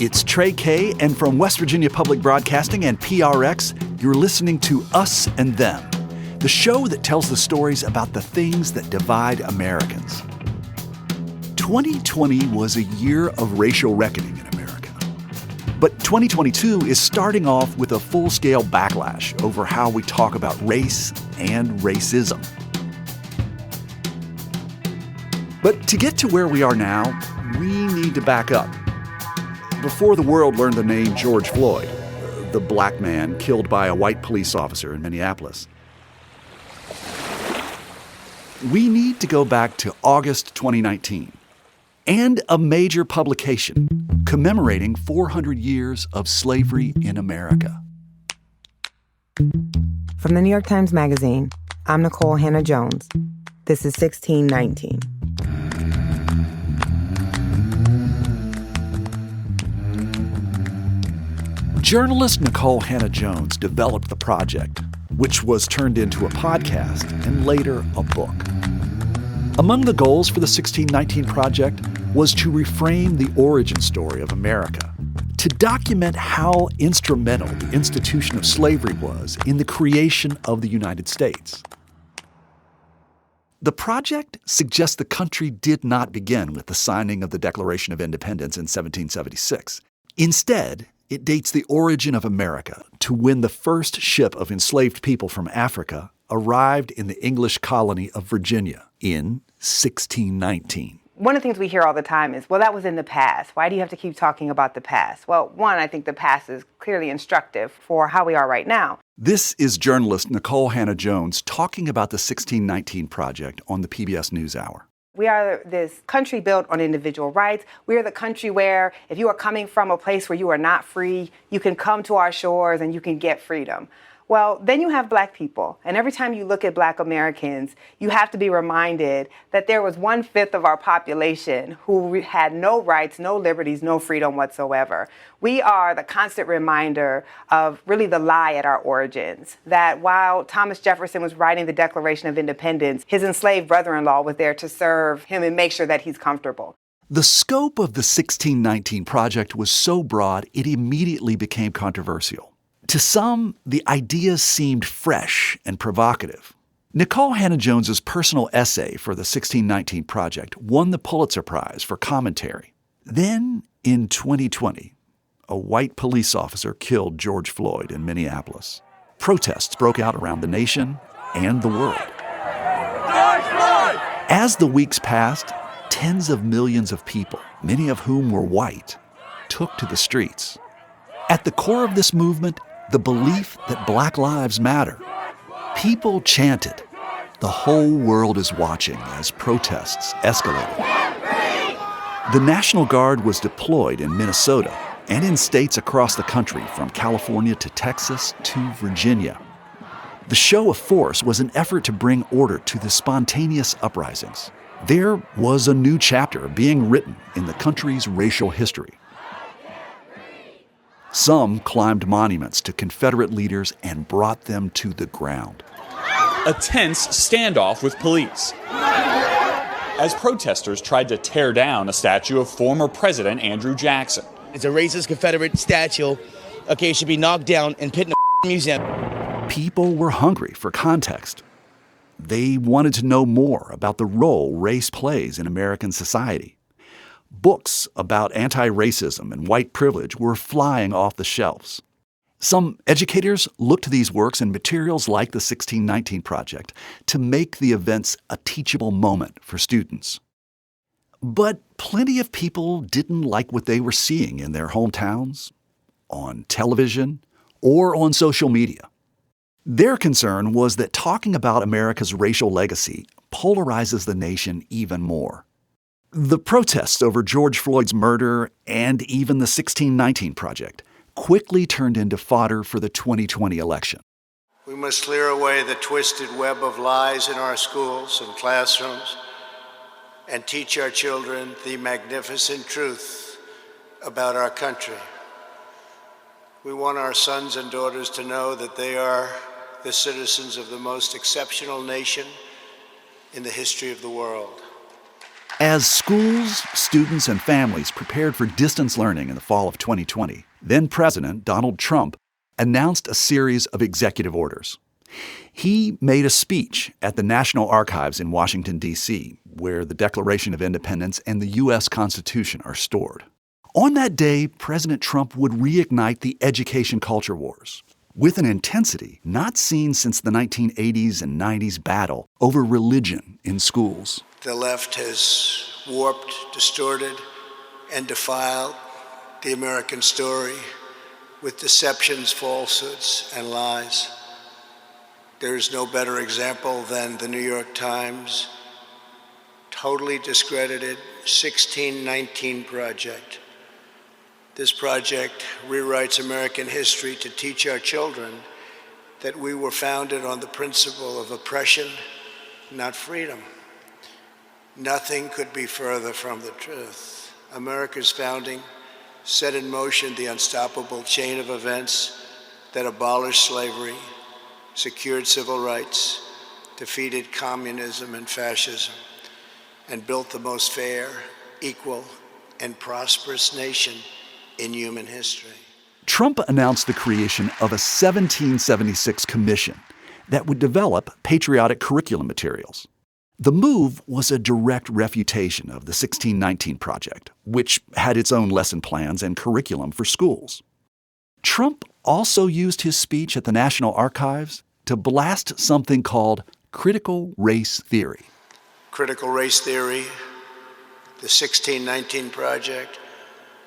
It's Trey Kay, and from West Virginia Public Broadcasting and PRX, you're listening to Us and Them, the show that tells the stories about the things that divide Americans. 2020 was a year of racial reckoning in America. But 2022 is starting off with a full-scale backlash over how we talk about race and racism. But to get to where we are now, we need to back up. Before the world learned the name George Floyd, the black man killed by a white police officer in Minneapolis, we need to go back to August 2019 and a major publication commemorating 400 years of slavery in America. From the New York Times Magazine, I'm Nicole Hannah-Jones. This is 1619. Journalist Nicole Hannah-Jones developed the project, which was turned into a podcast and later a book. Among the goals for the 1619 Project was to reframe the origin story of America, to document how instrumental the institution of slavery was in the creation of the United States. The project suggests the country did not begin with the signing of the Declaration of Independence in 1776. Instead, it dates the origin of America to when the first ship of enslaved people from Africa arrived in the English colony of Virginia in 1619. One of the things we hear all the time is, well, that was in the past. Why do you have to keep talking about the past? Well, one, I think the past is clearly instructive for how we are right now. This is journalist Nicole Hannah-Jones talking about the 1619 Project on the PBS NewsHour. We are this country built on individual rights. We are the country where if you are coming from a place where you are not free, you can come to our shores and you can get freedom. Well, then you have Black people. And every time you look at Black Americans, you have to be reminded that there was 1/5 of our population who had no rights, no liberties, no freedom whatsoever. We are the constant reminder of really the lie at our origins, that while Thomas Jefferson was writing the Declaration of Independence, his enslaved brother-in-law was there to serve him and make sure that he's comfortable. The scope of the 1619 Project was so broad, it immediately became controversial. To some, the ideas seemed fresh and provocative. Nicole Hannah-Jones's personal essay for the 1619 Project won the Pulitzer Prize for commentary. Then, in 2020, a white police officer killed George Floyd in Minneapolis. Protests broke out around the nation and the world. As the weeks passed, tens of millions of people, many of whom were white, took to the streets. At the core of this movement, the belief that Black lives matter. People chanted, "The whole world is watching," as protests escalated. The National Guard was deployed in Minnesota and in states across the country, from California to Texas to Virginia. The show of force was an effort to bring order to the spontaneous uprisings. There was a new chapter being written in the country's racial history. Some climbed monuments to Confederate leaders and brought them to the ground. A tense standoff with police as protesters tried to tear down a statue of former President Andrew Jackson. It's a racist Confederate statue. Okay, it should be knocked down and put in a museum. People were hungry for context. They wanted to know more about the role race plays in American society. Books about anti-racism and white privilege were flying off the shelves. Some educators looked to these works and materials like the 1619 Project to make the events a teachable moment for students. But plenty of people didn't like what they were seeing in their hometowns, on television, or on social media. Their concern was that talking about America's racial legacy polarizes the nation even more. The protests over George Floyd's murder and even the 1619 Project quickly turned into fodder for the 2020 election. We must clear away the twisted web of lies in our schools and classrooms and teach our children the magnificent truth about our country. We want our sons and daughters to know that they are the citizens of the most exceptional nation in the history of the world. As schools, students, and families prepared for distance learning in the fall of 2020, then-President Donald Trump announced a series of executive orders. He made a speech at the National Archives in Washington, D.C., where the Declaration of Independence and the U.S. Constitution are stored. On that day, President Trump would reignite the education culture wars with an intensity not seen since the 1980s and 90s battle over religion in schools. The left has warped, distorted, and defiled the American story with deceptions, falsehoods, and lies. There is no better example than the New York Times totally discredited 1619 Project. This project rewrites American history to teach our children that we were founded on the principle of oppression, not freedom. Nothing could be further from the truth. America's founding set in motion the unstoppable chain of events that abolished slavery, secured civil rights, defeated communism and fascism, and built the most fair, equal, and prosperous nation in human history. Trump announced the creation of a 1776 commission that would develop patriotic curriculum materials. The move was a direct refutation of the 1619 Project, which had its own lesson plans and curriculum for schools. Trump also used his speech at the National Archives to blast something called critical race theory. Critical race theory, the 1619 Project,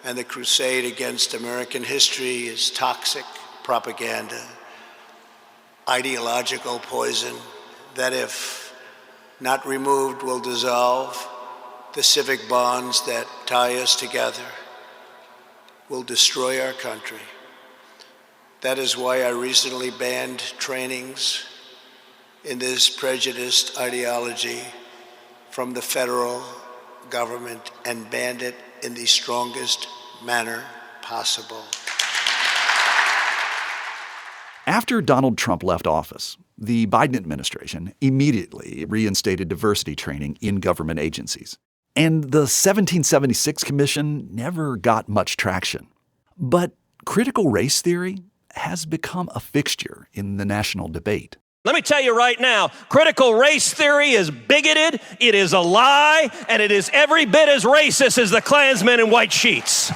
and the crusade against American history is toxic propaganda, ideological poison that, if not removed, will dissolve the civic bonds that tie us together, will destroy our country. That is why I recently banned trainings in this prejudiced ideology from the federal government and banned it in the strongest manner possible. After Donald Trump left office, the Biden administration immediately reinstated diversity training in government agencies. And the 1776 Commission never got much traction. But critical race theory has become a fixture in the national debate. Let me tell you right now, critical race theory is bigoted, it is a lie, and it is every bit as racist as the Klansmen in white sheets.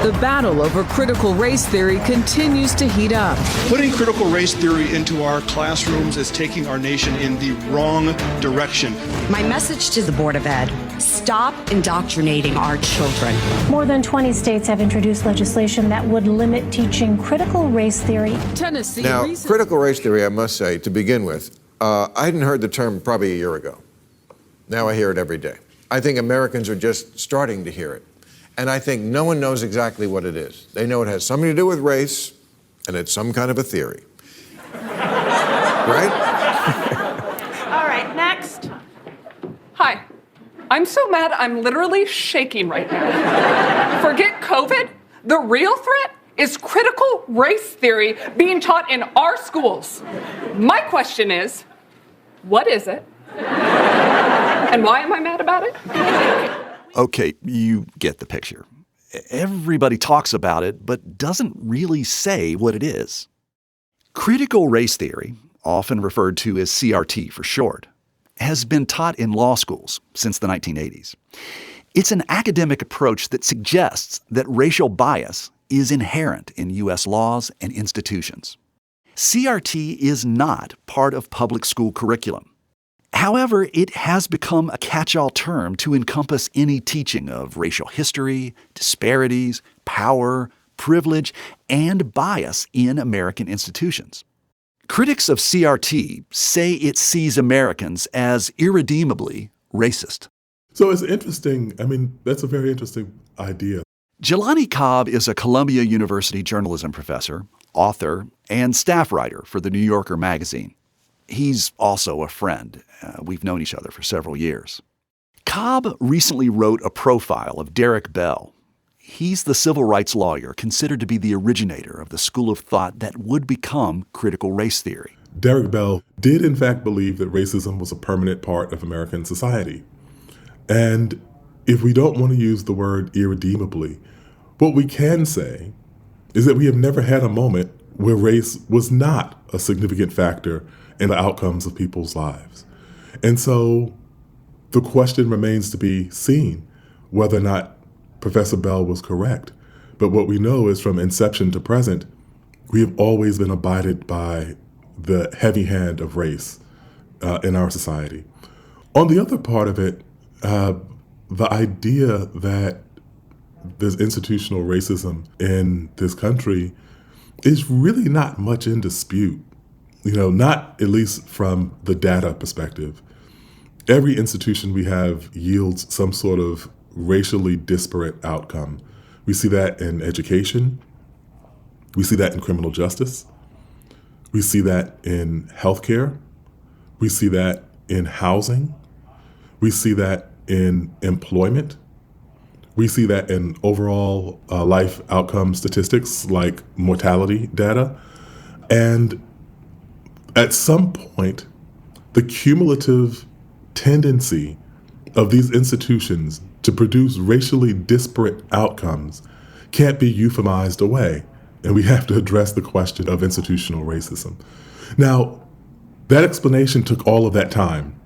The battle over critical race theory continues to heat up. Putting critical race theory into our classrooms is taking our nation in the wrong direction. My message to the Board of Ed, stop indoctrinating our children. More than 20 states have introduced legislation that would limit teaching critical race theory. Tennessee. Now, critical race theory, I must say, to begin with, I hadn't heard the term probably a year ago. Now I hear it every day. I think Americans are just starting to hear it. And I think no one knows exactly what it is. They know it has something to do with race, and it's some kind of a theory. Right? All right, next. Hi. I'm so mad I'm literally shaking right now. Forget COVID. The real threat is critical race theory being taught in our schools. My question is, what is it? And why am I mad about it? Okay, you get the picture. Everybody talks about it, but doesn't really say what it is. Critical race theory, often referred to as CRT for short, has been taught in law schools since the 1980s. It's an academic approach that suggests that racial bias is inherent in U.S. laws and institutions. CRT is not part of public school curriculum. However, it has become a catch-all term to encompass any teaching of racial history, disparities, power, privilege, and bias in American institutions. Critics of CRT say it sees Americans as irredeemably racist. So it's interesting. I mean, that's a very interesting idea. Jelani Cobb is a Columbia University journalism professor, author, and staff writer for The New Yorker magazine. He's also a friend. We've known each other for several years. Cobb recently wrote a profile of Derek Bell. He's the civil rights lawyer considered to be the originator of the school of thought that would become critical race theory. Derek Bell did in fact believe that racism was a permanent part of American society. And if we don't want to use the word irredeemably, what we can say is that we have never had a moment where race was not a significant factor in the outcomes of people's lives. And so the question remains to be seen whether or not Professor Bell was correct. But what we know is from inception to present, we have always been abided by the heavy hand of race in our society. On the other part of it, the idea that there's institutional racism in this country is really not much in dispute, not at least from the data perspective. Every institution we have yields some sort of racially disparate outcome. We see that in education. We see that in criminal justice. We see that in healthcare. We see that in housing. We see that in employment. We see that in overall life outcome statistics like mortality data. And at some point, the cumulative tendency of these institutions to produce racially disparate outcomes can't be euphemized away. And we have to address the question of institutional racism. Now, that explanation took all of that time.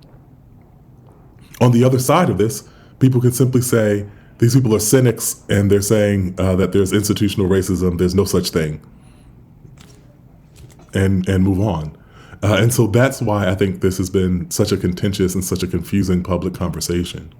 On the other side of this, people can simply say, these people are cynics and they're saying that there's institutional racism, there's no such thing, and move on. And so that's why I think this has been such a contentious and such a confusing public conversation.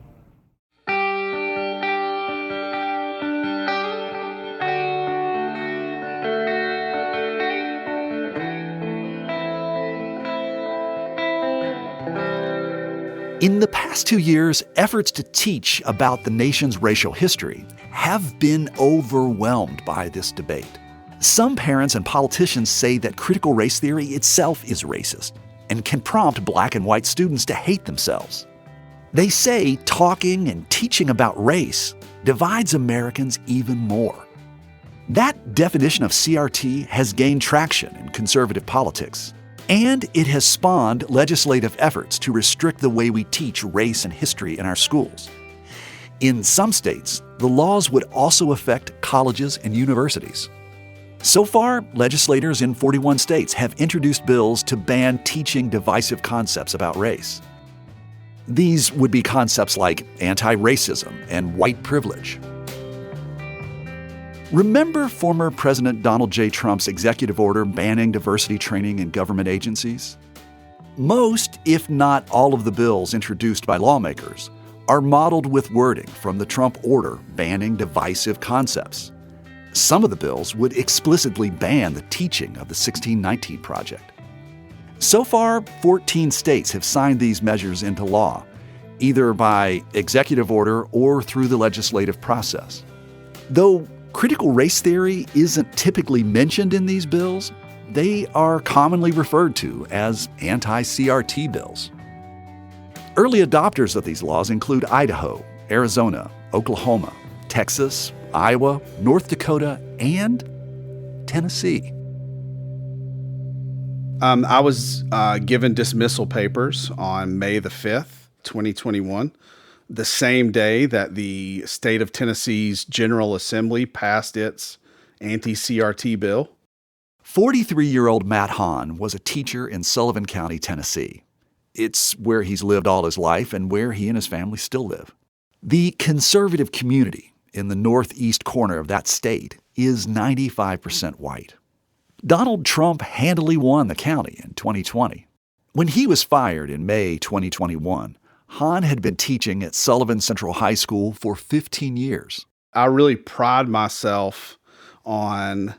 In the past 2 years, efforts to teach about the nation's racial history have been overwhelmed by this debate. Some parents and politicians say that critical race theory itself is racist and can prompt black and white students to hate themselves. They say talking and teaching about race divides Americans even more. That definition of CRT has gained traction in conservative politics, and it has spawned legislative efforts to restrict the way we teach race and history in our schools. In some states, the laws would also affect colleges and universities. So far, legislators in 41 states have introduced bills to ban teaching divisive concepts about race. These would be concepts like anti-racism and white privilege. Remember former President Donald J. Trump's executive order banning diversity training in government agencies? Most, if not all of the bills introduced by lawmakers are modeled with wording from the Trump order banning divisive concepts. Some of the bills would explicitly ban the teaching of the 1619 Project. So far, 14 states have signed these measures into law, either by executive order or through the legislative process. Though critical race theory isn't typically mentioned in these bills, they are commonly referred to as anti-CRT bills. Early adopters of these laws include Idaho, Arizona, Oklahoma, Texas, Iowa, North Dakota, and Tennessee. I was given dismissal papers on May the 5th, 2021. The same day that the state of Tennessee's General Assembly passed its anti-CRT bill. 43-year-old Matt Hahn was a teacher in Sullivan County, Tennessee. It's where he's lived all his life and where he and his family still live. The conservative community in the northeast corner of that state is 95% white. Donald Trump handily won the county in 2020. When he was fired in May 2021, Hahn had been teaching at Sullivan Central High School for 15 years. I really pride myself on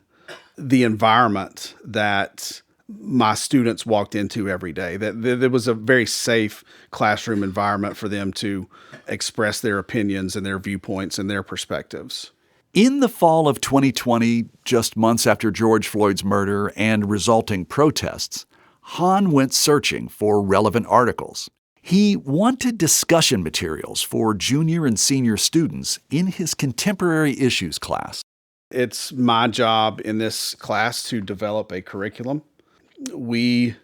the environment that my students walked into every day, that there was a very safe classroom environment for them to express their opinions and their viewpoints and their perspectives. In the fall of 2020, just months after George Floyd's murder and resulting protests, Hahn went searching for relevant articles. He wanted discussion materials for junior and senior students in his contemporary issues class. It's my job in this class to develop a curriculum. We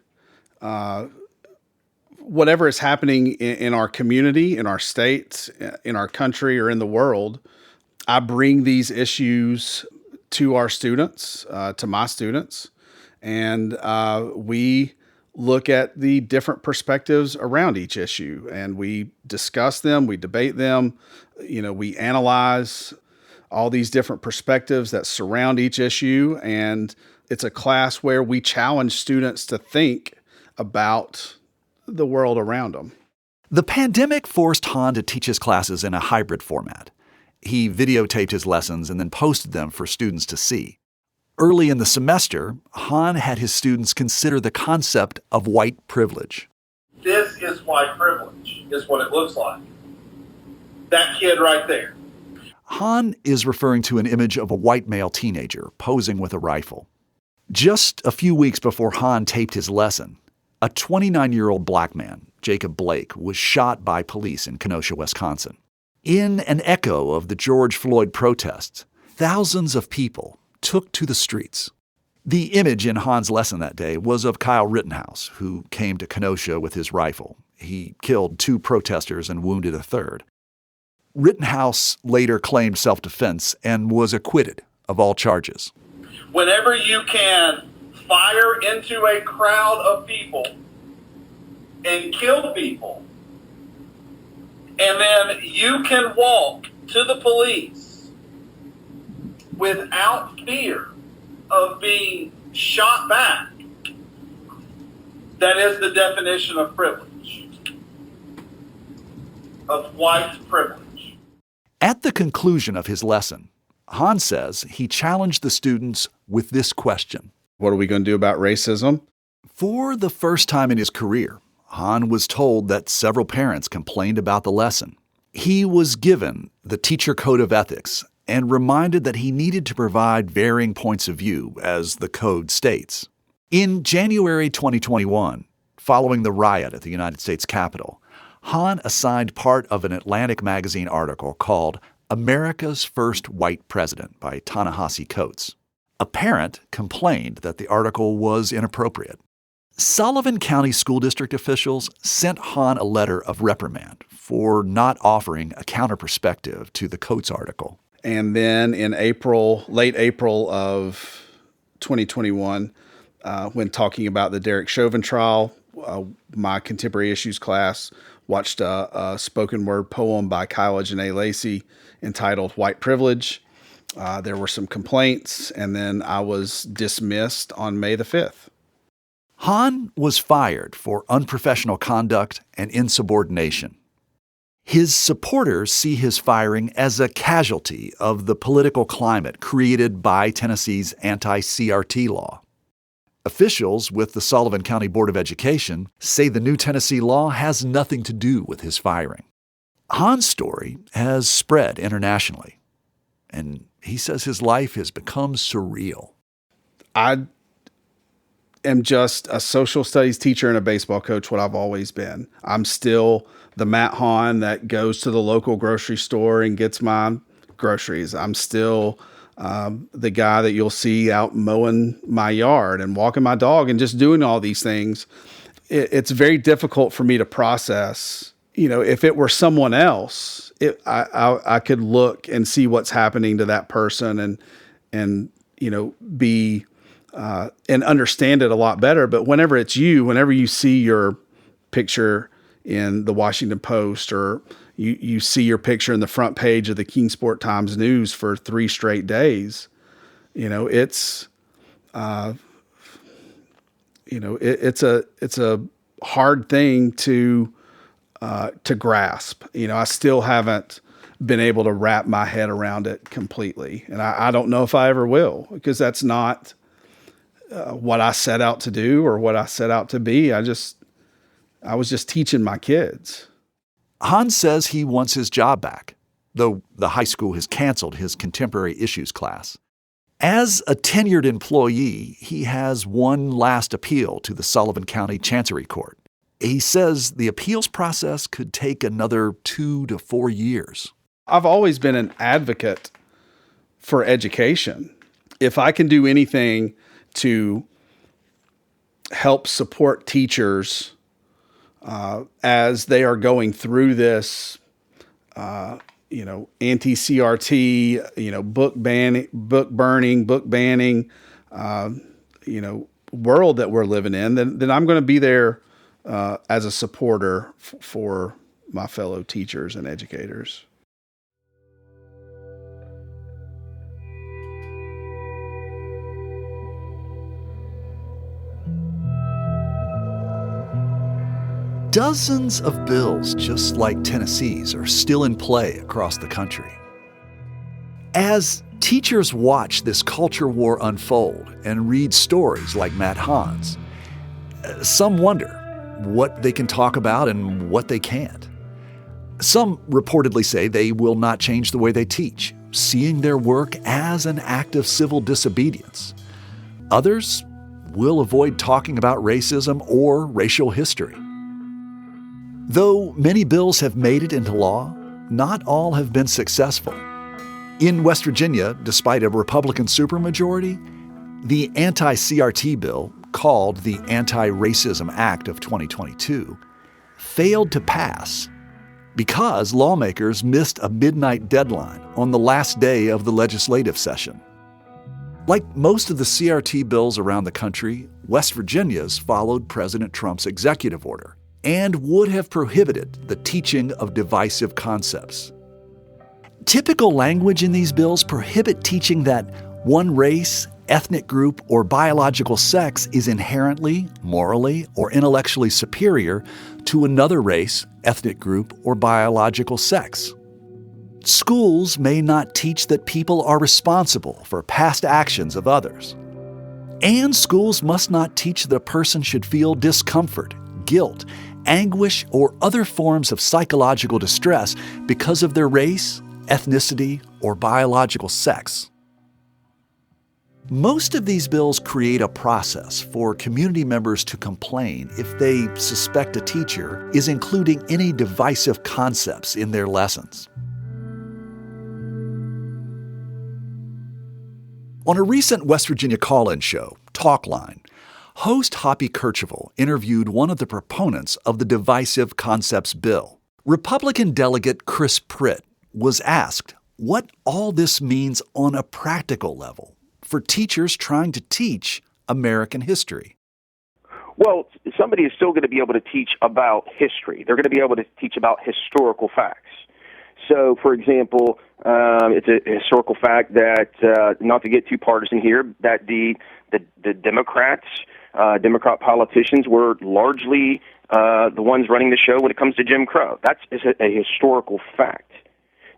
whatever is happening in our community, in our state, in our country, or in the world, I bring these issues to our students, to my students, and we look at the different perspectives around each issue, and we discuss them, we debate them, we analyze all these different perspectives that surround each issue, and it's a class where we challenge students to think about the world around them. The pandemic forced Han to teach his classes in a hybrid format. He videotaped his lessons and then posted them for students to see. Early in the semester, Han had his students consider the concept of white privilege. This is white privilege, is what it looks like. That kid right there. Han is referring to an image of a white male teenager posing with a rifle. Just a few weeks before Han taped his lesson, a 29-year-old black man, Jacob Blake, was shot by police in Kenosha, Wisconsin. In an echo of the George Floyd protests, thousands of people took to the streets. The image in Han's lesson that day was of Kyle Rittenhouse, who came to Kenosha with his rifle. He killed 2 protesters and wounded a third. Rittenhouse later claimed self-defense and was acquitted of all charges. Whenever you can fire into a crowd of people and kill people, and then you can walk to the police without fear of being shot back, that is the definition of privilege, of white privilege. At the conclusion of his lesson, Han says he challenged the students with this question. What are we going to do about racism? For the first time in his career, Han was told that several parents complained about the lesson. He was given the teacher code of ethics and reminded that he needed to provide varying points of view, as the code states. In January 2021, following the riot at the United States Capitol, Han assigned part of an Atlantic magazine article called America's First White President by Ta-Nehisi Coates. A parent complained that the article was inappropriate. Sullivan County School District officials sent Han a letter of reprimand for not offering a counter-perspective to the Coates article. And then in late April of 2021, when talking about the Derek Chauvin trial, my contemporary issues class watched a spoken word poem by Kyle Janae Lacey entitled White Privilege. There were some complaints, and then I was dismissed on May the 5th. Han was fired for unprofessional conduct and insubordination. His supporters see his firing as a casualty of the political climate created by Tennessee's anti-CRT law. Officials with the Sullivan County Board of Education say the new Tennessee law has nothing to do with his firing. Han's story has spread internationally, and he says his life has become surreal. I am just a social studies teacher and a baseball coach, what I've always been. I'm still the Matt Hahn that goes to the local grocery store and gets my groceries. I'm still the guy that you'll see out mowing my yard and walking my dog and just doing all these things. It's very difficult for me to process. If it were someone else, I could look and see what's happening to that person and be and understand it a lot better. But whenever it's you, whenever you see your picture in the Washington Post, or you see your picture in the front page of the Kingsport Times News for 3 straight days, it's a hard thing to grasp. I still haven't been able to wrap my head around it completely, and I don't know if I ever will, because that's not what I set out to do or what I set out to be. I was just teaching my kids. Han says he wants his job back, though the high school has canceled his contemporary issues class. As a tenured employee, he has one last appeal to the Sullivan County Chancery Court. He says the appeals process could take another 2 to 4 years. I've always been an advocate for education. If I can do anything to help support teachers as they are going through this, anti-CRT, book burning, book banning, world that we're living in, then I'm going to be there as a supporter for my fellow teachers and educators. Dozens of bills just like Tennessee's are still in play across the country. As teachers watch this culture war unfold and read stories like Matt Hahn's, some wonder what they can talk about and what they can't. Some reportedly say they will not change the way they teach, seeing their work as an act of civil disobedience. Others will avoid talking about racism or racial history. Though many bills have made it into law, not all have been successful. In West Virginia, despite a Republican supermajority, the anti-CRT bill, called the Anti-Racism Act of 2022, failed to pass because lawmakers missed a midnight deadline on the last day of the legislative session. Like most of the CRT bills around the country, West Virginia's followed President Trump's executive order and would have prohibited the teaching of divisive concepts. Typical language in these bills prohibit teaching that one race, ethnic group, or biological sex is inherently, morally, or intellectually superior to another race, ethnic group, or biological sex. Schools may not teach that people are responsible for past actions of others. And schools must not teach that a person should feel discomfort, guilt, anguish, or other forms of psychological distress because of their race, ethnicity, or biological sex. Most of these bills create a process for community members to complain if they suspect a teacher is including any divisive concepts in their lessons. On a recent West Virginia call-in show, Talkline, host Hoppy Kercheval interviewed one of the proponents of the Divisive Concepts Bill. Republican delegate Chris Pritt was asked what all this means on a practical level for teachers trying to teach American history. Well, somebody is still going to be able to teach about history. They're going to be able to teach about historical facts. So, for example, it's a historical fact that, not to get too partisan here, that the Democrat politicians were largely the ones running the show when it comes to Jim Crow. That's a historical fact.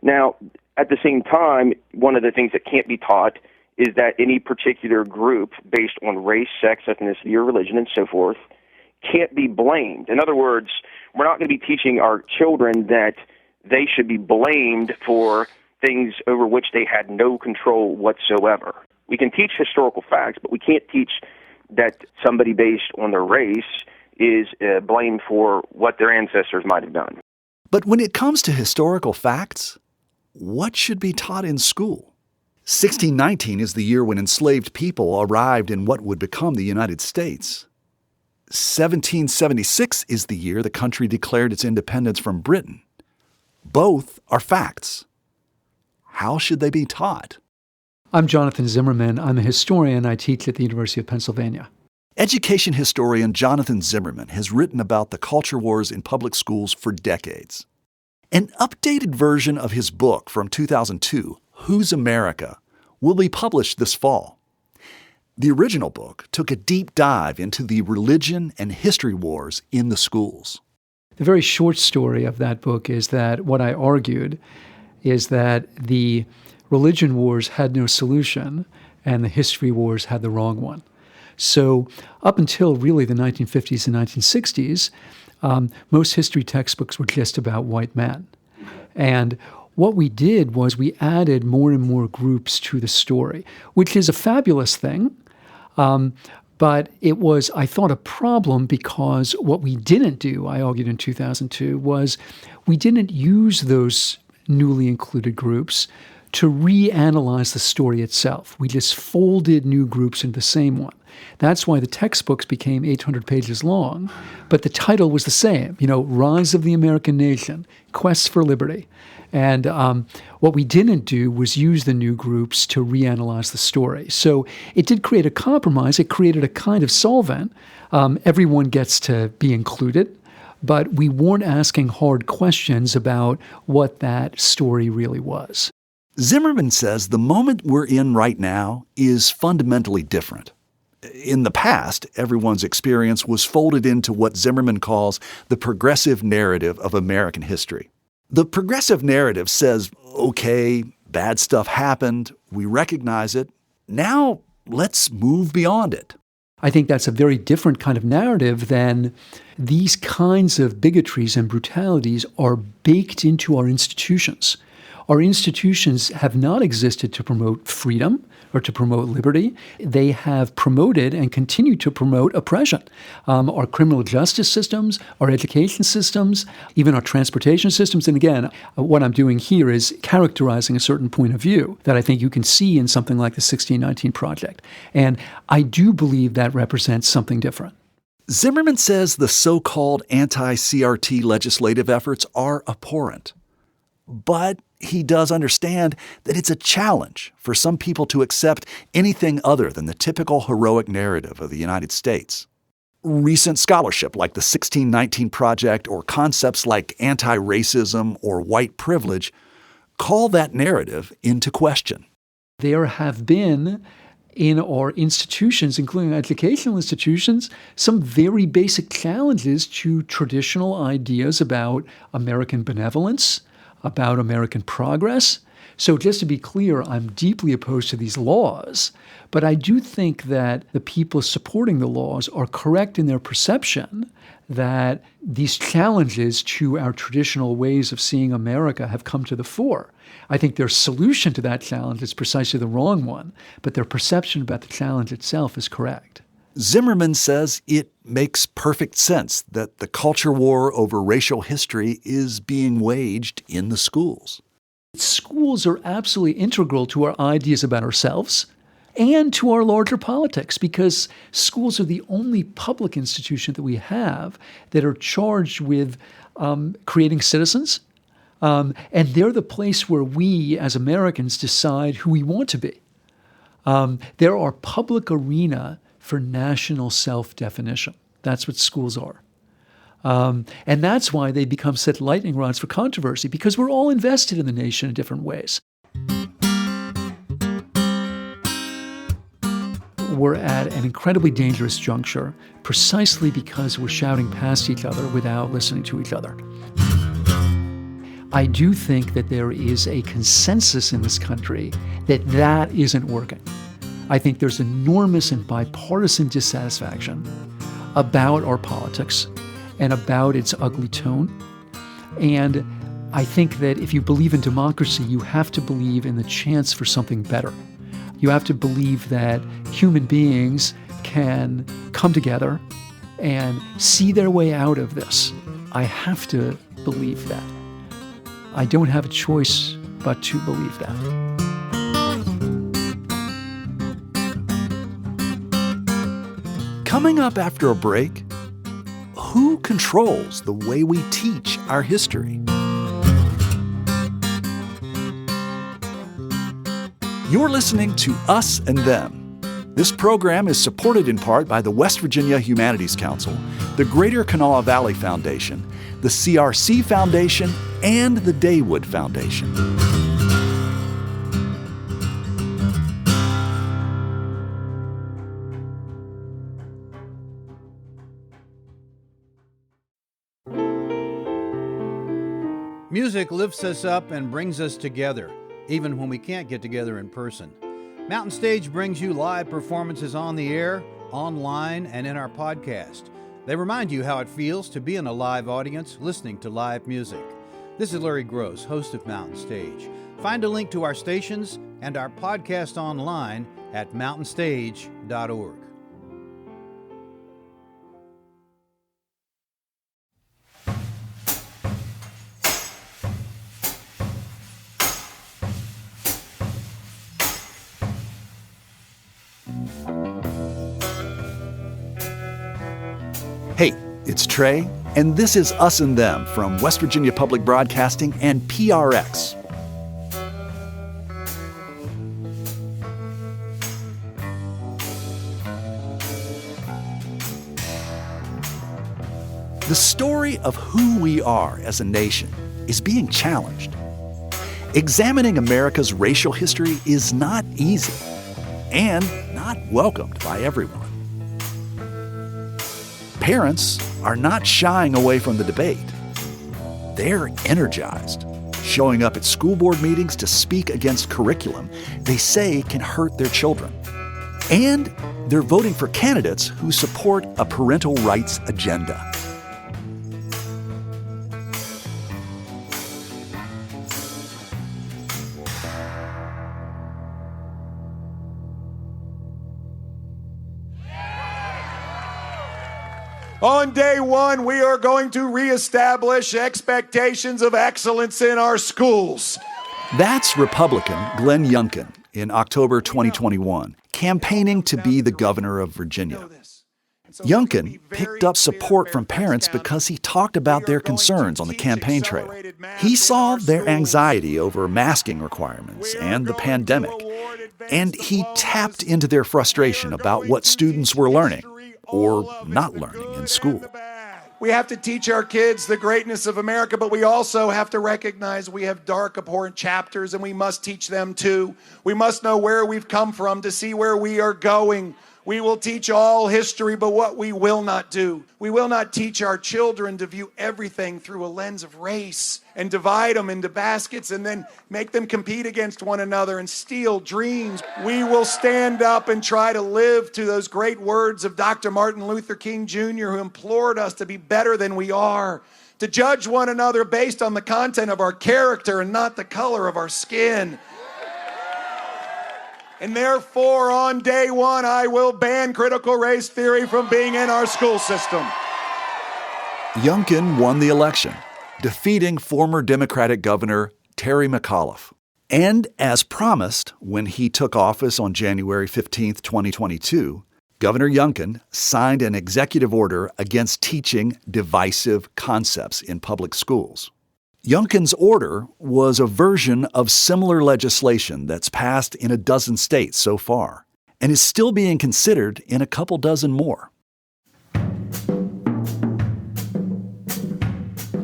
Now, at the same time, one of the things that can't be taught is that any particular group based on race, sex, ethnicity, or religion, and so forth, can't be blamed. In other words, we're not going to be teaching our children that they should be blamed for things over which they had no control whatsoever. We can teach historical facts, but we can't teach that somebody based on their race is blamed for what their ancestors might have done. But when it comes to historical facts, what should be taught in school? 1619 is the year when enslaved people arrived in what would become the United States. 1776 is the year the country declared its independence from Britain. Both are facts. How should they be taught? I'm Jonathan Zimmerman. I'm a historian. I teach at the University of Pennsylvania. Education historian Jonathan Zimmerman has written about the culture wars in public schools for decades. An updated version of his book from 2002, Who's America?, will be published this fall. The original book took a deep dive into the religion and history wars in the schools. The very short story of that book is that what I argued is that the religion wars had no solution and the history wars had the wrong one. So up until really the 1950s and 1960s, most history textbooks were just about white men. And what we did was we added more and more groups to the story, which is a fabulous thing. But it was, I thought, a problem because what we didn't do, I argued in 2002, was we didn't use those newly included groups to reanalyze the story itself. We just folded new groups into the same one. That's why the textbooks became 800 pages long, but the title was the same, Rise of the American Nation, Quest for Liberty. And what we didn't do was use the new groups to reanalyze the story. So it did create a compromise. It created a kind of solvent. Everyone gets to be included, but we weren't asking hard questions about what that story really was. Zimmerman says the moment we're in right now is fundamentally different. In the past, everyone's experience was folded into what Zimmerman calls the progressive narrative of American history. The progressive narrative says, okay, bad stuff happened, we recognize it, now let's move beyond it. I think that's a very different kind of narrative than these kinds of bigotries and brutalities are baked into our institutions. Our institutions have not existed to promote freedom or to promote liberty. They have promoted and continue to promote oppression. Our criminal justice systems, our education systems, even our transportation systems. And again, what I'm doing here is characterizing a certain point of view that I think you can see in something like the 1619 Project. And I do believe that represents something different. Zimmerman says the so-called anti-CRT legislative efforts are abhorrent. But he does understand that it's a challenge for some people to accept anything other than the typical heroic narrative of the United States. Recent scholarship like the 1619 Project or concepts like anti-racism or white privilege call that narrative into question. There have been in our institutions, including educational institutions, some very basic challenges to traditional ideas about American benevolence, about American progress. So just to be clear, I'm deeply opposed to these laws, but I do think that the people supporting the laws are correct in their perception that these challenges to our traditional ways of seeing America have come to the fore. I think their solution to that challenge is precisely the wrong one, but their perception about the challenge itself is correct. Zimmerman says it makes perfect sense that the culture war over racial history is being waged in the schools. Schools are absolutely integral to our ideas about ourselves and to our larger politics, because schools are the only public institution that we have that are charged with creating citizens. And they're the place where we as Americans decide who we want to be. They're our public arena for national self-definition. That's what schools are. And that's why they become such lightning rods for controversy, because we're all invested in the nation in different ways. We're at an incredibly dangerous juncture precisely because we're shouting past each other without listening to each other. I do think that there is a consensus in this country that that isn't working. I think there's enormous and bipartisan dissatisfaction about our politics and about its ugly tone. And I think that if you believe in democracy, you have to believe in the chance for something better. You have to believe that human beings can come together and see their way out of this. I have to believe that. I don't have a choice but to believe that. Coming up after a break, who controls the way we teach our history? You're listening to Us and Them. This program is supported in part by the West Virginia Humanities Council, the Greater Kanawha Valley Foundation, the CRC Foundation, and the Daywood Foundation. Music lifts us up and brings us together, even when we can't get together in person. Mountain Stage brings you live performances on the air, online, and in our podcast. They remind you how it feels to be in a live audience listening to live music. This is Larry Gross, host of Mountain Stage. Find a link to our stations and our podcast online at mountainstage.org. Hey, it's Trey, and this is Us and Them from West Virginia Public Broadcasting and PRX. The story of who we are as a nation is being challenged. Examining America's racial history is not easy and not welcomed by everyone. Parents are not shying away from the debate. They're energized, showing up at school board meetings to speak against curriculum they say can hurt their children. And they're voting for candidates who support a parental rights agenda. On day one, we are going to reestablish expectations of excellence in our schools. That's Republican Glenn Youngkin in October 2021, campaigning to be the governor of Virginia. Youngkin picked up support from parents because he talked about their concerns on the campaign trail. He saw their anxiety over masking requirements and the pandemic, and he tapped into their frustration about what students were learning or not learning in school. We have to teach our kids the greatness of America, but we also have to recognize we have dark, abhorrent chapters, and we must teach them too. We must know where we've come from to see where we are going. We will teach all history, but what we will not do, we will not teach our children to view everything through a lens of race and divide them into baskets and then make them compete against one another and steal dreams. We will stand up and try to live to those great words of Dr. Martin Luther King Jr., who implored us to be better than we are, to judge one another based on the content of our character and not the color of our skin. And therefore, on day one, I will ban critical race theory from being in our school system. Youngkin won the election, defeating former Democratic Governor Terry McAuliffe. And as promised, when he took office on January 15, 2022, Governor Youngkin signed an executive order against teaching divisive concepts in public schools. Youngkin's order was a version of similar legislation that's passed in a dozen states so far and is still being considered in a couple dozen more.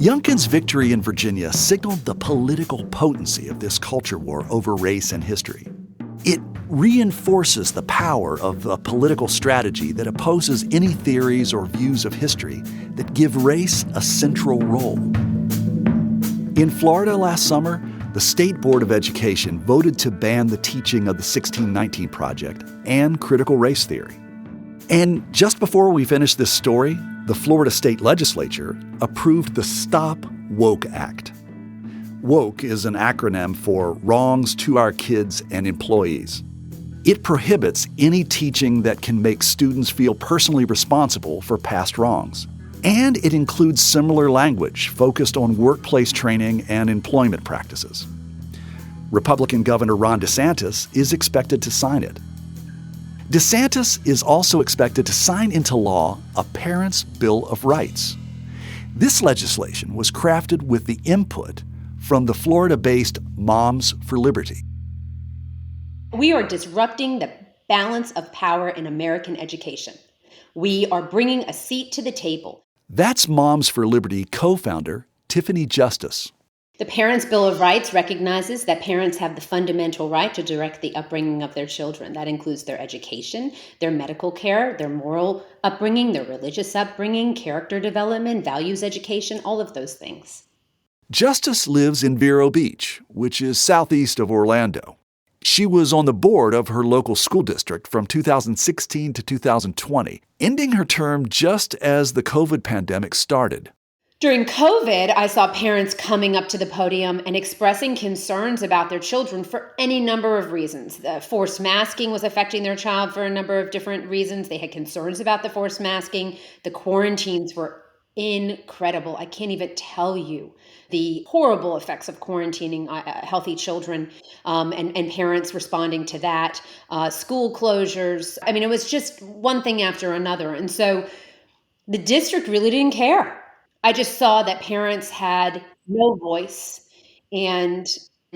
Youngkin's victory in Virginia signaled the political potency of this culture war over race and history. It reinforces the power of a political strategy that opposes any theories or views of history that give race a central role. In Florida last summer, the State Board of Education voted to ban the teaching of the 1619 Project and critical race theory. And just before we finish this story, the Florida State Legislature approved the Stop Woke Act. Woke is an acronym for Wrongs to Our Kids and Employees. It prohibits any teaching that can make students feel personally responsible for past wrongs. And it includes similar language focused on workplace training and employment practices. Republican Governor Ron DeSantis is expected to sign it. DeSantis is also expected to sign into law a Parents' Bill of Rights. This legislation was crafted with the input from the Florida-based Moms for Liberty. We are disrupting the balance of power in American education. We are bringing a seat to the table. That's Moms for Liberty co-founder Tiffany Justice. The Parents' Bill of Rights recognizes that parents have the fundamental right to direct the upbringing of their children. That includes their education, their medical care, their moral upbringing, their religious upbringing, character development, values education, all of those things. Justice lives in Vero Beach, which is southeast of Orlando. She was on the board of her local school district from 2016 to 2020, ending her term just as the COVID pandemic started. During COVID, I saw parents coming up to the podium and expressing concerns about their children for any number of reasons. The forced masking was affecting their child for a number of different reasons. They had concerns about the forced masking. The quarantines were incredible. I can't even tell you the horrible effects of quarantining healthy children and parents responding to that. School closures. I mean, it was just one thing after another. And so The district really didn't care. I just saw that parents had no voice, and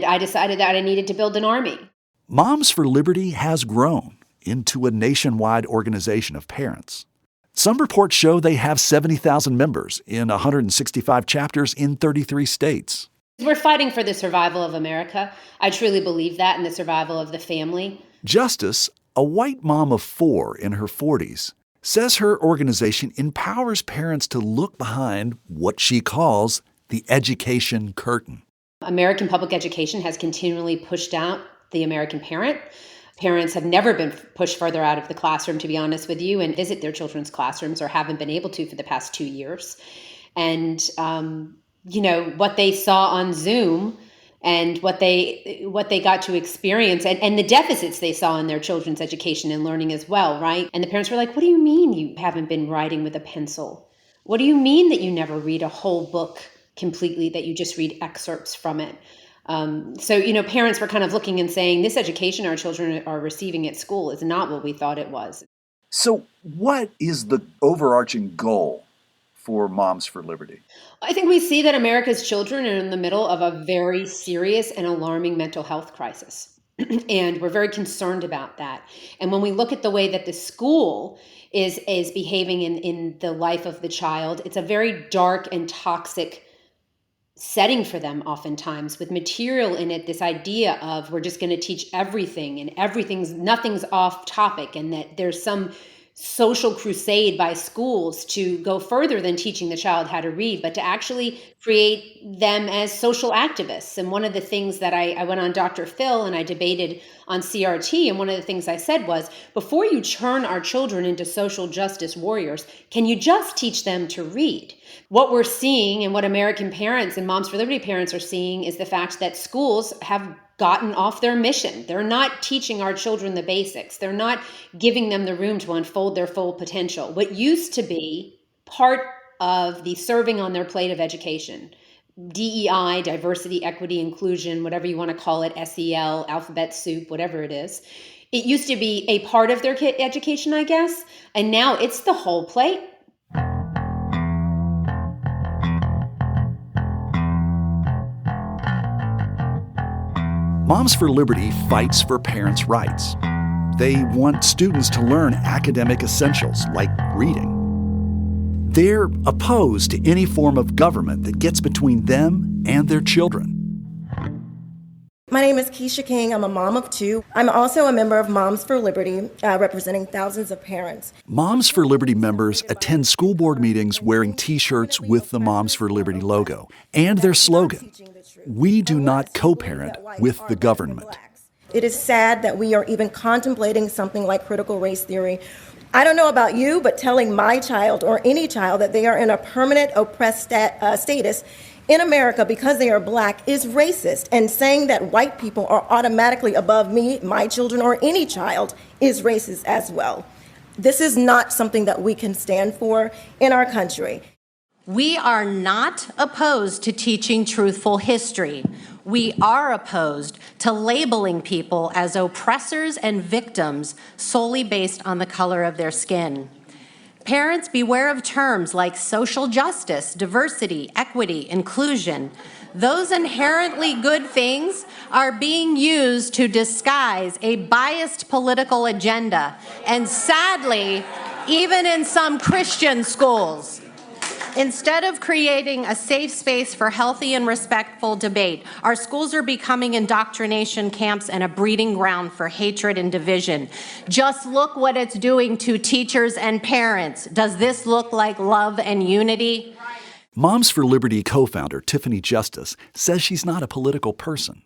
I decided that I needed to build an army. Moms for Liberty has grown into a nationwide organization of parents. Some reports show they have 70,000 members in 165 chapters in 33 states. We're fighting for the survival of America. I truly believe that, and the survival of the family. Justice, a white mom of 4 in her 40s, says her organization empowers parents to look behind what she calls the education curtain. American public education has continually pushed out the American parent. Parents have never been pushed further out of the classroom, to be honest with you, and visit their children's classrooms, or haven't been able to for the past 2 years. And, what they saw on Zoom and what they got to experience, and the deficits they saw in their children's education and learning as well, right? And the parents were like, what do you mean you haven't been writing with a pencil? What do you mean that you never read a whole book completely, that you just read excerpts from it? Parents were kind of looking and saying, this education our children are receiving at school is not what we thought it was. So what is the overarching goal for Moms for Liberty? I think we see that America's children are in the middle of a very serious and alarming mental health crisis. And we're very concerned about that. And when we look at the way that the school is behaving in the life of the child, it's a very dark and toxic setting for them oftentimes, with material in it, this idea of we're just going to teach everything and nothing's off topic, and that there's some social crusade by schools to go further than teaching the child how to read, but to actually create them as social activists. And one of the things that I went on Dr. Phil and I debated on CRT, and one of the things I said was, before you turn our children into social justice warriors, can you just teach them to read? What we're seeing, and what American parents and Moms for Liberty parents are seeing, is the fact that schools have gotten off their mission. They're not teaching our children the basics. They're not giving them the room to unfold their full potential. What used to be part of the serving on their plate of education, DEI, diversity, equity, inclusion, whatever you want to call it, SEL, alphabet soup, whatever it is. It used to be a part of their education, I guess, and now it's the whole plate. Moms for Liberty fights for parents' rights. They want students to learn academic essentials like reading. They're opposed to any form of government that gets between them and their children. My name is Keisha King. I'm a mom of 2. I'm also a member of Moms for Liberty, representing thousands of parents. Moms for Liberty members attend school board meetings wearing T-shirts with the Moms for Liberty logo and their slogan, "We do not co-parent with the government." It is sad that we are even contemplating something like critical race theory. I don't know about you, but telling my child or any child that they are in a permanent oppressed status in America because they are Black is racist, and saying that white people are automatically above me, my children, or any child is racist as well. This is not something that we can stand for in our country. We are not opposed to teaching truthful history. We are opposed to labeling people as oppressors and victims solely based on the color of their skin. Parents, beware of terms like social justice, diversity, equity, inclusion. Those inherently good things are being used to disguise a biased political agenda, and sadly, even in some Christian schools. Instead of creating a safe space for healthy and respectful debate, our schools are becoming indoctrination camps and a breeding ground for hatred and division. Just look what it's doing to teachers and parents. Does this look like love and unity? Moms for Liberty co-founder Tiffany Justice says she's not a political person.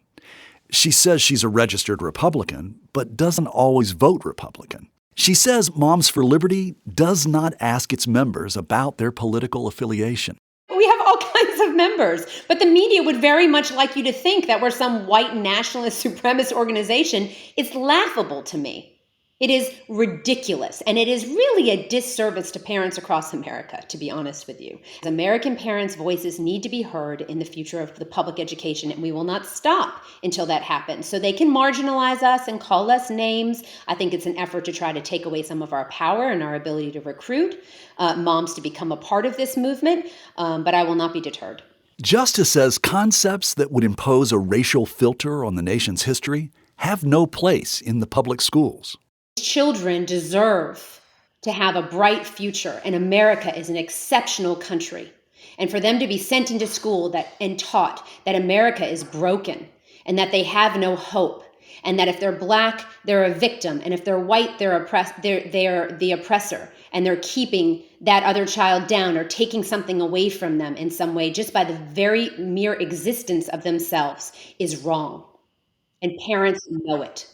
She says she's a registered Republican, but doesn't always vote Republican. She says Moms for Liberty does not ask its members about their political affiliation. We have all kinds of members, but the media would very much like you to think that we're some white nationalist supremacist organization. It's laughable to me. It is ridiculous, and it is really a disservice to parents across America, to be honest with you. American parents' voices need to be heard in the future of the public education, and we will not stop until that happens. So they can marginalize us and call us names. I think it's an effort to try to take away some of our power and our ability to recruit moms to become a part of this movement, but I will not be deterred. Justice says concepts that would impose a racial filter on the nation's history have no place in the public schools. Children deserve to have a bright future, and America is an exceptional country. And for them to be sent into school and taught that America is broken and that they have no hope, and that if they're Black, they're a victim, and if they're white, they're the oppressor, and they're keeping that other child down or taking something away from them in some way just by the very mere existence of themselves is wrong. And parents know it.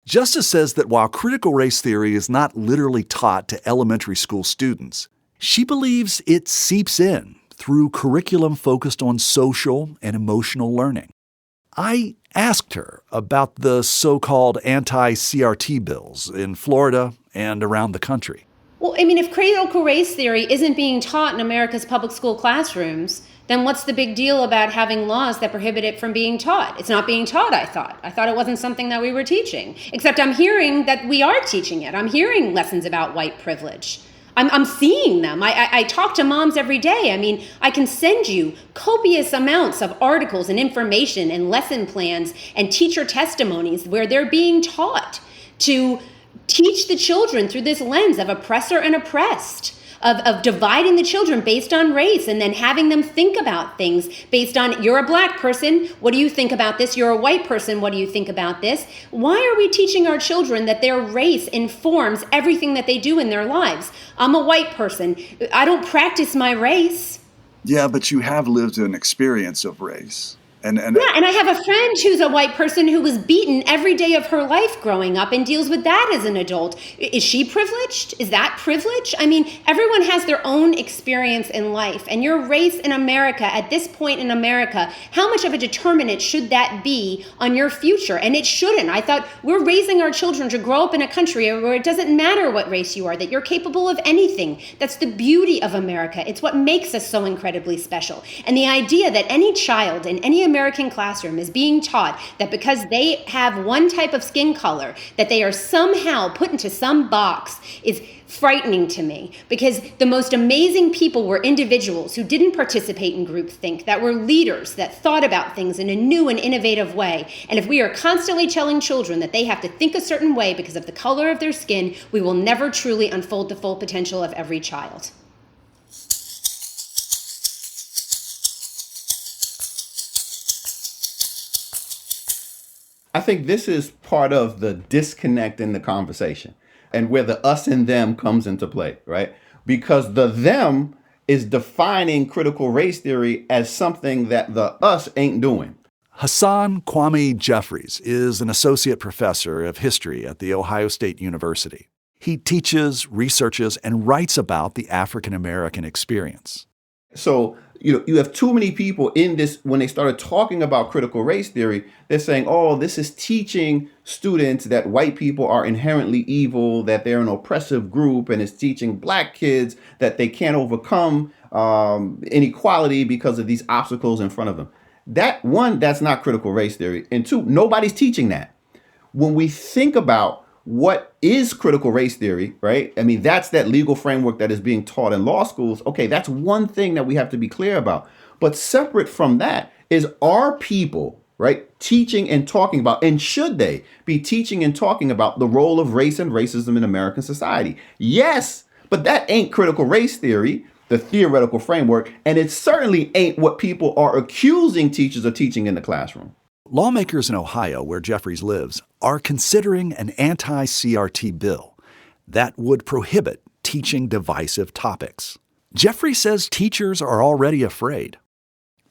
Justice says that while critical race theory is not literally taught to elementary school students, she believes it seeps in through curriculum focused on social and emotional learning. I asked her about the so-called anti-CRT bills in Florida and around the country. Well, I mean, if critical race theory isn't being taught in America's public school classrooms, then what's the big deal about having laws that prohibit it from being taught? It's not being taught, I thought. I thought it wasn't something that we were teaching. Except I'm hearing that we are teaching it. I'm hearing lessons about white privilege. I'm seeing them. I talk to moms every day. I mean, I can send you copious amounts of articles and information and lesson plans and teacher testimonies where they're being taught to teach the children through this lens of oppressor and oppressed, of dividing the children based on race and then having them think about things based on, you're a Black person, what do you think about this? You're a white person, what do you think about this? Why are we teaching our children that their race informs everything that they do in their lives? I'm a white person. I don't practice my race. Yeah, but you have lived an experience of race. And I have a friend who's a white person who was beaten every day of her life growing up and deals with that as an adult. Is she privileged? Is that privilege? I mean, everyone has their own experience in life, and your race in America, at this point in America, how much of a determinant should that be on your future? And it shouldn't. I thought we're raising our children to grow up in a country where it doesn't matter what race you are, that you're capable of anything. That's the beauty of America. It's what makes us so incredibly special. And the idea that any child in any American classroom is being taught that because they have one type of skin color, that they are somehow put into some box is frightening to me, because the most amazing people were individuals who didn't participate in groupthink, that were leaders, that thought about things in a new and innovative way. And if we are constantly telling children that they have to think a certain way because of the color of their skin, we will never truly unfold the full potential of every child. I think this is part of the disconnect in the conversation and where the us and them comes into play, right? Because the them is defining critical race theory as something that the us ain't doing. Hassan Kwame Jeffries is an associate professor of history at The Ohio State University. He teaches, researches, and writes about the African American experience. So, you have too many people in this, when they started talking about critical race theory, they're saying, oh, this is teaching students that white people are inherently evil, that they're an oppressive group, and it's teaching Black kids that they can't overcome inequality because of these obstacles in front of them. That's not critical race theory. And two, nobody's teaching that. When we think about what is critical race theory, right? I mean, that's that legal framework that is being taught in law schools. Okay, that's one thing that we have to be clear about. But separate from that is, are people, right, teaching and talking about, and should they be teaching and talking about the role of race and racism in American society? Yes, but that ain't critical race theory, the theoretical framework, and it certainly ain't what people are accusing teachers of teaching in the classroom. Lawmakers in Ohio, where Jeffries lives, are considering an anti-CRT bill that would prohibit teaching divisive topics. Jeffries says teachers are already afraid.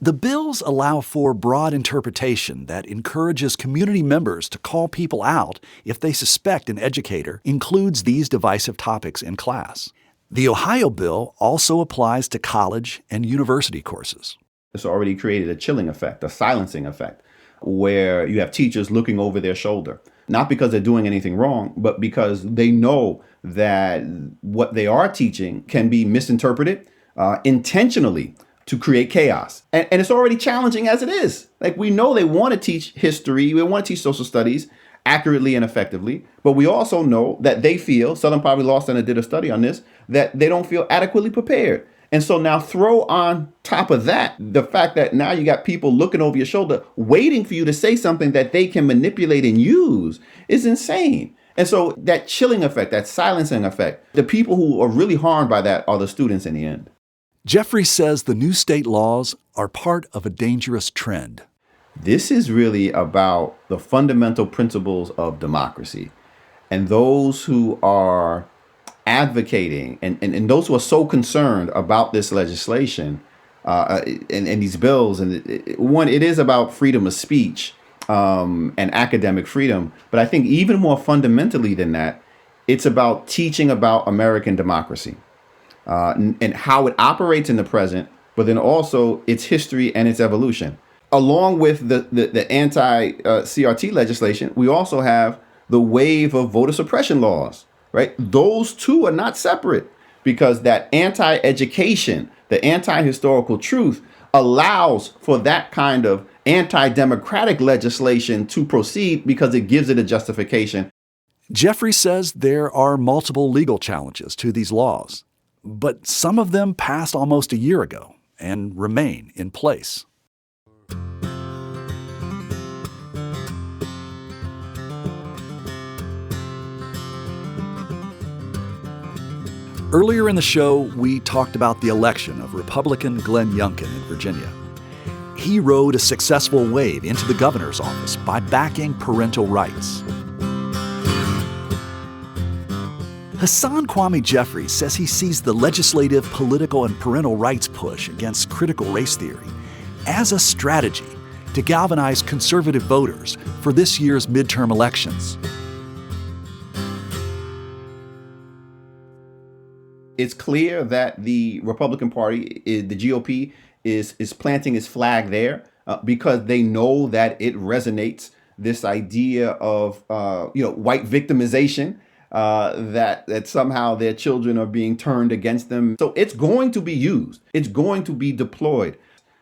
The bills allow for broad interpretation that encourages community members to call people out if they suspect an educator includes these divisive topics in class. The Ohio bill also applies to college and university courses. It's already created a chilling effect, a silencing effect, where you have teachers looking over their shoulder. not because they're doing anything wrong, but because they know that what they are teaching can be misinterpreted intentionally to create chaos. And it's already challenging as it is. Like, we know they want to teach history, we want to teach social studies accurately and effectively, but we also know that they feel, Southern Poverty Law Center did a study on this, that they don't feel adequately prepared. And so now throw on top of that the fact that now you got people looking over your shoulder, waiting for you to say something that they can manipulate and use is insane. And so that chilling effect, that silencing effect, the people who are really harmed by that are the students in the end. Jeffrey says the new state laws are part of a dangerous trend. This is really about the fundamental principles of democracy. And those who are advocating and those who are so concerned about this legislation and these bills, and it is about freedom of speech and academic freedom. But I think even more fundamentally than that, it's about teaching about American democracy and how it operates in the present, but then also its history and its evolution. Along with the anti-CRT legislation, we also have the wave of voter suppression laws, right? Those two are not separate, because that anti-education, the anti-historical truth allows for that kind of anti-democratic legislation to proceed because it gives it a justification. Jeffrey says there are multiple legal challenges to these laws, but some of them passed almost a year ago and remain in place. Earlier in the show, we talked about the election of Republican Glenn Youngkin in Virginia. He rode a successful wave into the governor's office by backing parental rights. Hassan Kwame Jeffries says he sees the legislative, political, and parental rights push against critical race theory as a strategy to galvanize conservative voters for this year's midterm elections. It's clear that the Republican Party, the GOP, is planting its flag there because they know that it resonates. This idea of white victimization, that somehow their children are being turned against them. So it's going to be used. It's going to be deployed.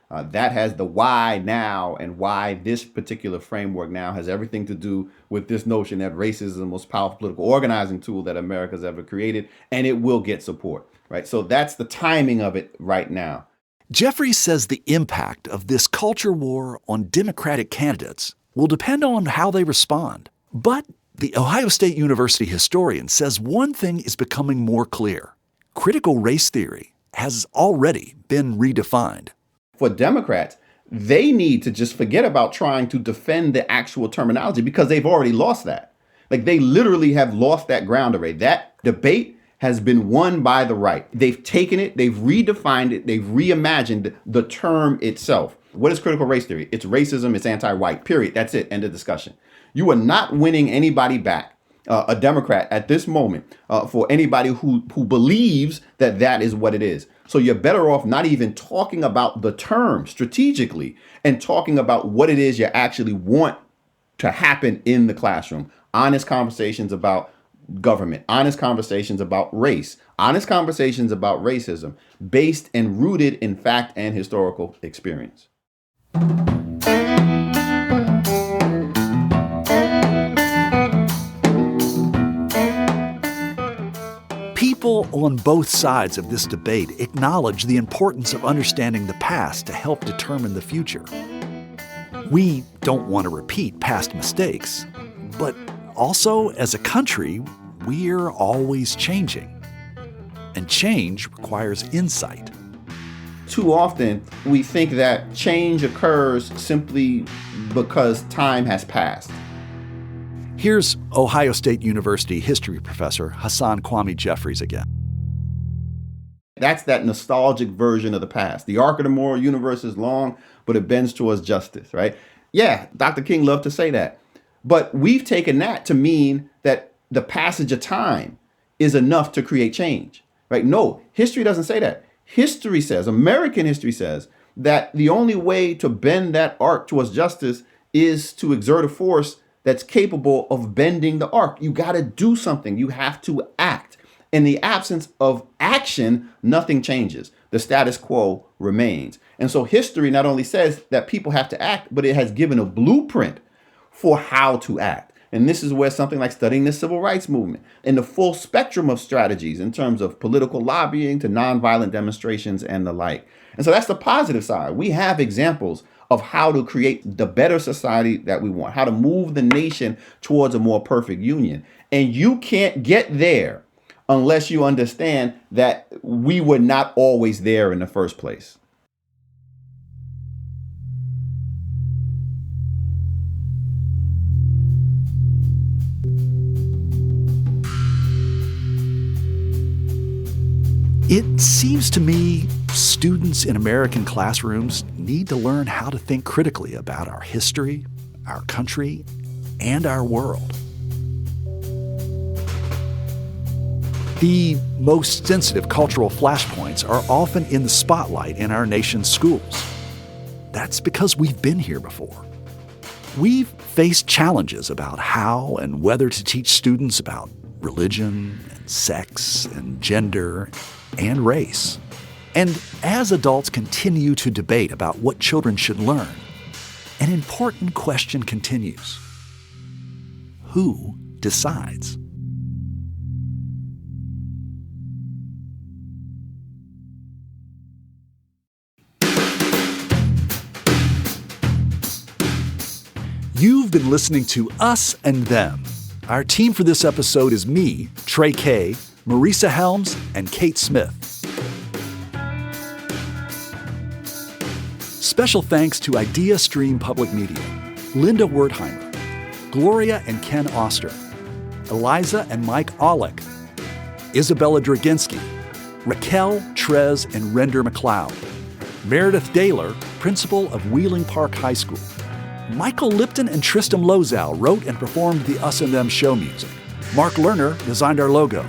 That has the why now, and why this particular framework now has everything to do with this notion that racism is the most powerful political organizing tool that America's ever created, and it will get support, right? So that's the timing of it right now. Jeffrey says the impact of this culture war on Democratic candidates will depend on how they respond. But the Ohio State University historian says one thing is becoming more clear. Critical race theory has already been redefined. For Democrats, they need to just forget about trying to defend the actual terminology, because they've already lost that. Like, they literally have lost that ground already. That debate has been won by the right. They've taken it, they've redefined it, they've reimagined the term itself. What is critical race theory? It's racism, it's anti-white, period. That's it, end of discussion. You are not winning anybody back, a Democrat at this moment, for anybody who believes that that is what it is. So you're better off not even talking about the term strategically and talking about what it is you actually want to happen in the classroom. Honest conversations about government, honest conversations about race, honest conversations about racism, based and rooted in fact and historical experience. People on both sides of this debate acknowledge the importance of understanding the past to help determine the future. We don't want to repeat past mistakes, but also, as a country, we're always changing. And change requires insight. Too often, we think that change occurs simply because time has passed. Here's Ohio State University history professor Hassan Kwame Jeffries again. That's that nostalgic version of the past. The arc of the moral universe is long, but it bends towards justice, right? Yeah, Dr. King loved to say that. But we've taken that to mean that the passage of time is enough to create change, right? No, history doesn't say that. History says, American history says, that the only way to bend that arc towards justice is to exert a force that's capable of bending the arc. You got to do something. You have to act. In the absence of action, nothing changes. The status quo remains. And so history not only says that people have to act, but it has given a blueprint for how to act. And this is where something like studying the civil rights movement and the full spectrum of strategies in terms of political lobbying to nonviolent demonstrations and the like. And so that's the positive side. We have examples of how to create the better society that we want, how to move the nation towards a more perfect union. And you can't get there unless you understand that we were not always there in the first place. It seems to me students in American classrooms need to learn how to think critically about our history, our country, and our world. The most sensitive cultural flashpoints are often in the spotlight in our nation's schools. That's because we've been here before. We've faced challenges about how and whether to teach students about religion and sex and gender and race. And as adults continue to debate about what children should learn, an important question continues. Who decides? You've been listening to Us and Them. Our team for this episode is me, Trey Kay, Marisa Helms, and Kate Smith. Special thanks to Idea Stream Public Media, Linda Wertheimer, Gloria and Ken Oster, Eliza and Mike Aulick, Isabella Draginski, Raquel, Trez, and Render McLeod, Meredith Daler, principal of Wheeling Park High School. Michael Lipton and Tristam Lozow wrote and performed the Us and Them show music. Mark Lerner designed our logo.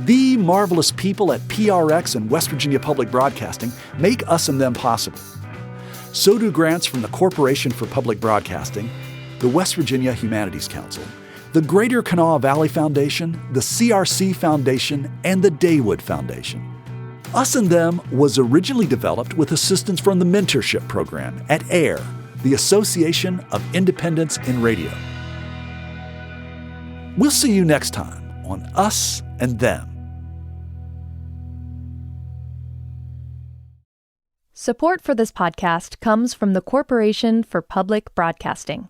The marvelous people at PRX and West Virginia Public Broadcasting make Us and Them possible. So do grants from the Corporation for Public Broadcasting, the West Virginia Humanities Council, the Greater Kanawha Valley Foundation, the CRC Foundation, and the Daywood Foundation. Us and Them was originally developed with assistance from the Mentorship Program at AIR, the Association of Independents in Radio. We'll see you next time on Us and Them. Support for this podcast comes from the Corporation for Public Broadcasting.